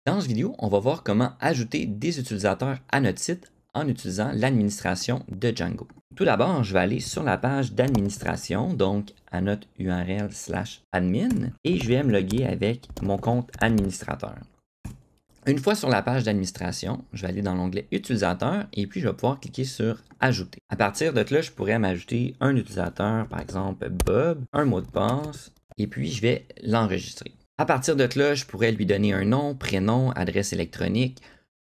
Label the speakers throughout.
Speaker 1: Dans cette vidéo, on va voir comment ajouter des utilisateurs à notre site en utilisant l'administration de Django. Tout d'abord, je vais aller sur la page d'administration, donc à notre URL/admin, et je vais me loguer avec mon compte administrateur. Une fois sur la page d'administration, je vais aller dans l'onglet Utilisateur et puis je vais pouvoir cliquer sur Ajouter. À partir de là, je pourrais m'ajouter un utilisateur, par exemple Bob, un mot de passe, et puis je vais l'enregistrer. À partir de là, je pourrais lui donner un nom, prénom, adresse électronique.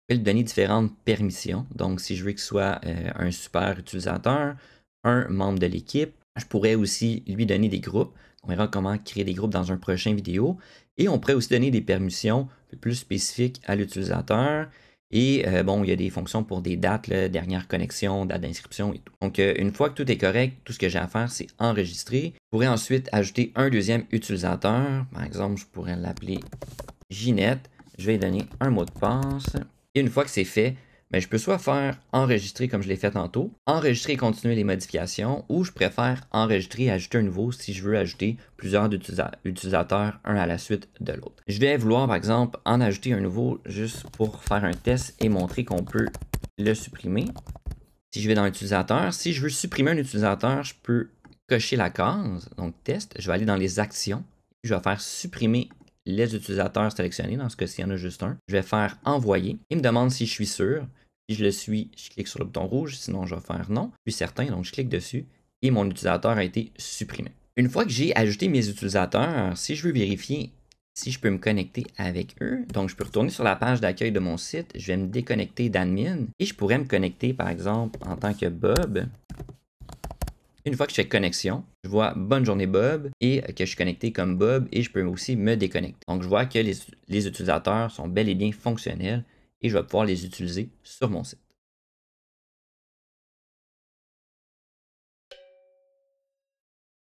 Speaker 1: Je vais lui donner différentes permissions. Donc, si je veux qu'il soit un super utilisateur, un membre de l'équipe, je pourrais aussi lui donner des groupes. On verra comment créer des groupes dans un prochain vidéo. Et on pourrait aussi donner des permissions plus spécifiques à l'utilisateur. Et bon, il y a des fonctions pour des dates, là, dernière connexion, date d'inscription et tout. Donc, une fois que tout est correct, tout ce que j'ai à faire, c'est enregistrer. Je pourrais ensuite ajouter un deuxième utilisateur. Par exemple, je pourrais l'appeler Ginette. Je vais lui donner un mot de passe. Et une fois que c'est fait, je peux soit faire enregistrer comme je l'ai fait tantôt, enregistrer et continuer les modifications, ou je préfère enregistrer et ajouter un nouveau si je veux ajouter plusieurs utilisateurs un à la suite de l'autre. Je vais vouloir par exemple en ajouter un nouveau juste pour faire un test et montrer qu'on peut le supprimer. Si je vais dans l'utilisateur, si je veux supprimer un utilisateur, je peux cocher la case, donc test, je vais aller dans les actions, je vais faire supprimer les utilisateurs sélectionnés, dans ce cas-ci, il y en a juste un. Je vais faire envoyer. Il me demande si je suis sûr. Si je le suis, je clique sur le bouton rouge, sinon je vais faire non. Je suis certain, donc je clique dessus et mon utilisateur a été supprimé. Une fois que j'ai ajouté mes utilisateurs, si je veux vérifier si je peux me connecter avec eux, donc je peux retourner sur la page d'accueil de mon site, je vais me déconnecter d'admin et je pourrais me connecter par exemple en tant que Bob. Une fois que je fais connexion, je vois bonne journée Bob et que je suis connecté comme Bob et je peux aussi me déconnecter. Donc je vois que les utilisateurs sont bel et bien fonctionnels et je vais pouvoir les utiliser sur mon site.